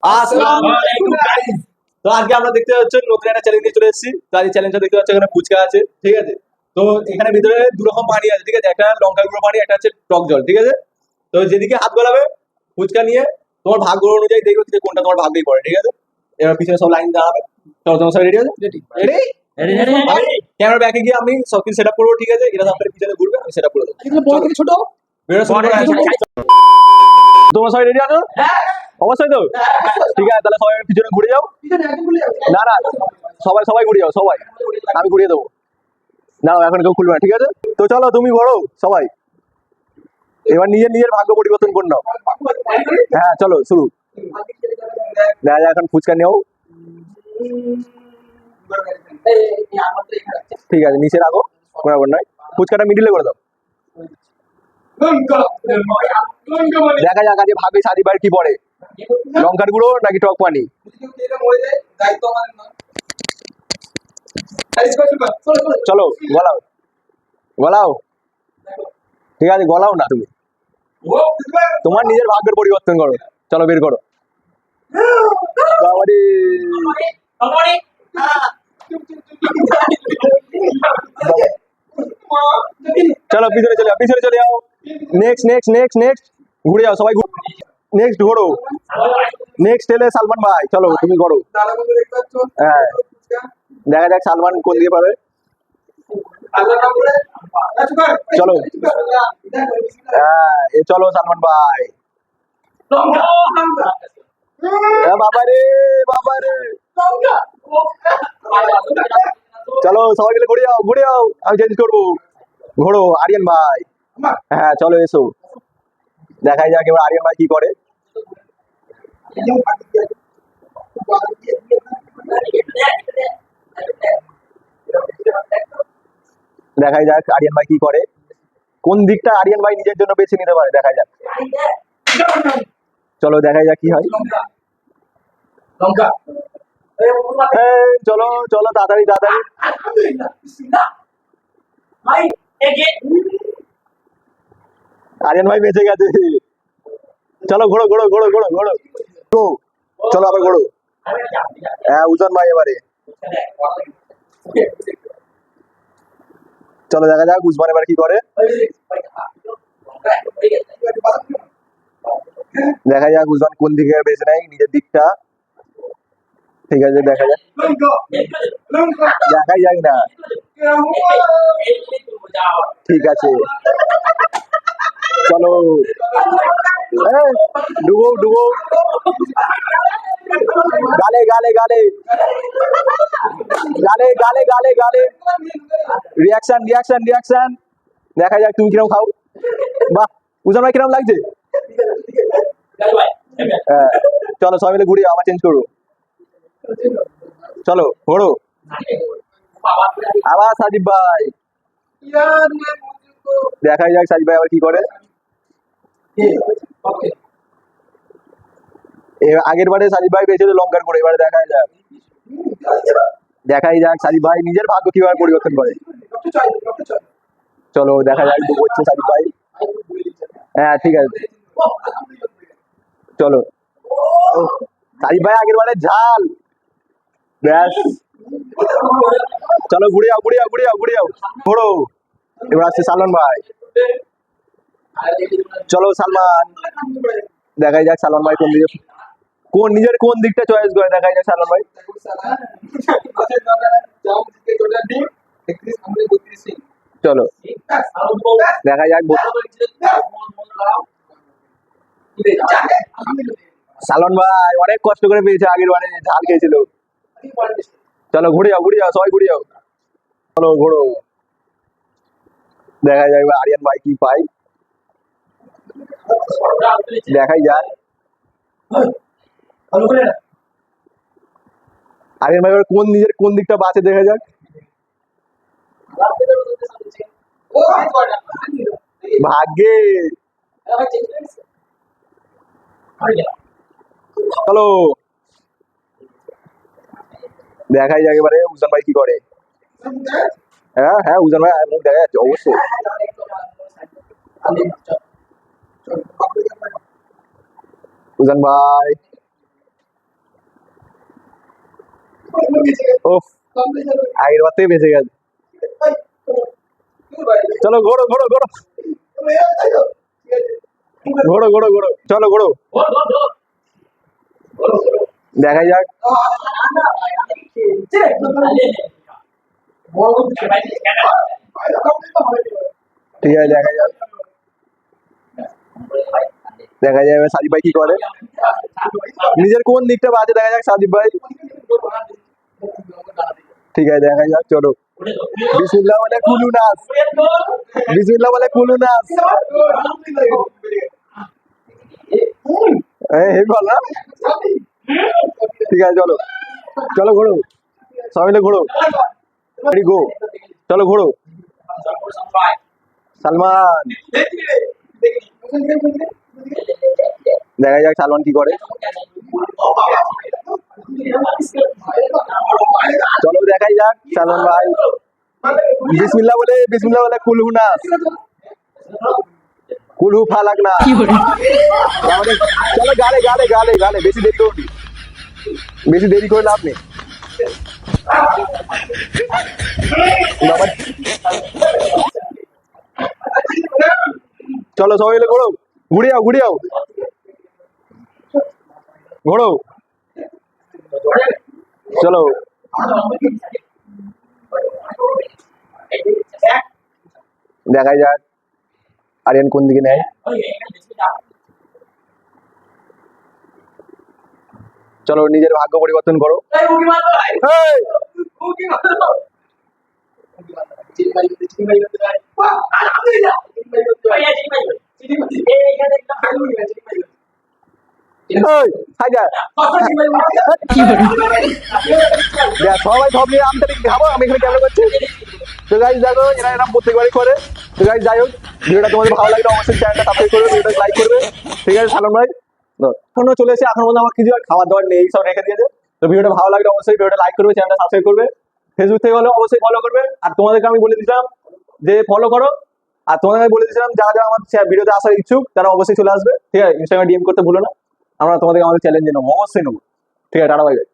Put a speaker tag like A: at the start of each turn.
A: আসসালামু আলাইকুম গাইস। তো আজকে আমরা দেখতে পাচ্ছি নতুন একটা চ্যালেঞ্জ নিয়ে চলে এসেছি। তো আজ চ্যালেঞ্জটা দেখতে পাচ্ছি এখানে ফুচকা আছে, ঠিক আছে। তো এখানে ভিতরে দু রকম পানি আছে, ঠিক আছে। একটা লঙ্কা গুঁড়ো পানি, একটা হচ্ছে টক জল, ঠিক আছে। তো যেদিকে হাত গলাবে ফুচকা নিয়ে তোমার ভাগ্য অনুযায়ী দেখবে যে কোনটা তোমার ভাগ্যেই পড়ে, ঠিক আছে। এবার পিছনে সব লাইন দাঁড়াবে। তো তোমার সব রেডি আছে? Ready ready. ক্যামেরা ব্যাকে গিয়ে আমি সব কিছু সেটআপ করবো, ঠিক আছে। এটা আপনার পিছনে ঘুরবে, আমি সেটআপ করে দেবো।
B: বড় থেকে ছোট
A: বেরো শুরু করা আছে। তোমরা সবাই রেডি আছো? অবশ্যই তো। ঠিক আছে, তাহলে সবাই পিছনে ঘুরে যাও। না না, সবাই সবাই ঘুরে যাও, সবাই। আমি ঘুরিয়ে দেবো। না এখন কেউ খুলবে না, ঠিক আছে। তো চলো তুমি ঘোরো সবাই। এবার নিজের নিজের ভাগ্য পরিবর্তন করে নাও। হ্যাঁ চলো শুরু। দেখা যাক এখন ফুচকা নেও। ঠিক আছে, নিচে রাখো, কোনো ব্যাপার নয়। ফুচকাটা মিডিলে করে দাও। দেখা যাক আজকে ভাবে সাদি বার কি পড়ে, লঙ্কার গুঁড়ো নাকি টক পানি। চলো গলাও গলাও। ঠিক আছে, গলাও না তুমি, তোমার নিজের ভাগ্যের পরিবর্তন করো। চলো বের করো। বাবারে। চলো পিছনে চলে যাও, পিছনে চলে যাও। নেক্সট নেক্সট নেক্সট নেক্সট ঘুরে যাও সবাই। নেক্সট ঘোরো। নেক্সট এলে সালমান ভাই, চলো তুমি করো। হ্যাঁ, দেখা যাক সালমান কোন দিকে পাবে। চলো। হ্যাঁ চলো সালমান ভাই। বাবারে বাবারে। চলো সবাই মিলে ঘুরে যাও, ঘুরে যাও, আমি চেঞ্জ করবো। ঘোরো আরিয়ান ভাই। হ্যাঁ চলো এসো, দেখাই যাক এবার আরিয়ান ভাই কি করে। দেখাই যাক আরিয়ান ভাই কি করে, কোন দিকটা আরিয়ান ভাই নিজের জন্য বেছে নিতে পারে। দেখা যাক, চলো দেখাই যাক কি হয়। চলো চলো তাড়াতাড়ি তাড়াতাড়ি। আরিয়ান ভাই বেঁচে গেছে। চলো ঘোড়ো ঘোড়ো ঘোড়ো ঘোড়ো ঘোড়ো। চলো আবার ঘোড়ো। হ্যাঁ উজন ভাই এবারে। চলো দেখা যাক উসমান এবার কি করে। দেখা যাক উসমান কোন দিকে বেছে নেয় নিজের দিকটা। ঠিক আছে দেখা যাক, দেখাই যাক না। ঠিক আছে চলো। ডুবো ডুবো। গালে গালে গালে গালে গালে গালে গালে। Reaction reaction reaction. দেখা যাক তুমি কিরকম খাও। বাহ, উজান ভাই কিরকম লাগছে। হ্যাঁ চলো সবাই মিলে ঘুরে আমার চেঞ্জ করো। চলো ঘোরো। আবার সাজিব ভাই। দেখাই যাক সাজিব ভাই আবার কি করে। আগের বারে সাজিব ভাই পেয়েছিল লঙ্কার করে, এবারে দেখাই যাক। দেখাই যাক সাজিব ভাই নিজের ভাগ্য কিভাবে পরিবর্তন করে। চলো দেখা যাক হচ্ছে সাজিব ভাই। হ্যাঁ ঠিক আছে চলো। সাজিব ভাই আগের বারে ঝাল। ব্যাস চলো ঘুরে যাও ঘুরে যাও ঘুরে যাও ঘুরে যাও। ঘোরো। এবার আসছে সালমান ভাই। চলো সালমান, দেখাই যাক সালমান ভাই কোন দিকে, কোন নিজের কোন দিকটা চয়েস করে। দেখাই যাক সালমান ভাই। চলো দেখা যাক। সালমান ভাই অনেক কষ্ট করে পেয়েছে, আগের বারে ঝাল খেয়েছিল। চলো ঘুরে যাও ঘুরে যাও সবাই ঘুরে যাও। চলো ঘোরো। দেখা যাক এবার আরিয়ান ভাই কি পাই। দেখাই যাক আরিয়ান ভাই এবার কোন নিজের কোন দিকটা বাঁচে। দেখা যাক। ভাগ্যে। চলো দেখাই যাক এবারে উজান ভাই কি করে। হ্যাঁ হ্যাঁ উজান ভাই মুখ দেখা যাচ্ছে অবশ্যই। উজান ভাই ও আগের বার থেকে বেঁচে গেছে। চলো ঘোড়ো ঘোড়ো ঘোড়ো ঘোড়ো ঘোড়ো ঘোড়ো, চলো ঘোড়ো, দেখা যাক। ঠিক আছে, দেখা যাক, দেখা যাবে সাজিব ভাই কি করে, নিজের কোন দিকটা বাজে দেখা যাক সাজিব ভাই। ঠিক আছে, দেখা যাক, চলো। বিসমিল্লাহ বলে কুলু নাচ, বিসমিল্লাহ বলে কুলু নাচ। এই বল না, ঠিক আছে, চলো চলো ঘোড়ো, সবাই মিলে ঘোড়ো, রেডি গো, চলো ঘোড়ো। সালমান, দেখা যাক সালমান কি করে, চলো দেখাই যাক সালমান ভাই। বিসমিল্লাহ বলে কুলহু নাচ, কুলহু ফালাক না। আমাদের চলো গালে গালে গালে গালে, বেশি দেরি করবি, বেশি দেরি করে লাভ নেই। বাবা, চলো সবাই মিলে ঘোড়ো, ঘুরে যাও ঘুরে যাও, ঘোড়ো, চলো। দেখা যাক আরিয়ান কোন দিকে নেয়। চলো নিজের ভাগ্য পরিবর্তন করো। সবাই সব নিয়ে আমটা খাবো, আমি এখানে কেমন করছি। তো গাইজ দেখো এরা এরকম প্রত্যেকবারই করে। তো গাইজ যাই হোক, ভিডিওটা তোমাদের ভালো লাগলে অবশ্যই চ্যানেলটা সাবস্ক্রাইব করবে, ভিডিওটা লাইক করবে। ঠিক আছে সালমান ভাই, এখনো চলে এসে এখন মধ্যে আমার কিছু আর খাবার দাবার নেই, সব রেখে দিয়েছে। তো ভিডিওটা ভালো লাগলে অবশ্যই ভিডিওটা লাইক করবে, চ্যানেলটা সাবস্ক্রাইব করবে। ফেসবুক থেকে হলে অবশ্যই ফলো করবে। আর তোমাদেরকে আমি বলে দিলাম যে ফলো করো। আর তোমাদের আমি বলে দিয়েছিলাম যারা যারা আমার ভিডিওতে আসার ইচ্ছুক তারা অবশ্যই চলে আসবে। ঠিক আছে, ইনস্টাগ্রামে ডিএম করতে ভুলো না, আমরা তোমাদেরকে আমাদের চ্যালেঞ্জে নেবো, অবশ্যই নেবো। ঠিক আছে, টাটা বাই বাই।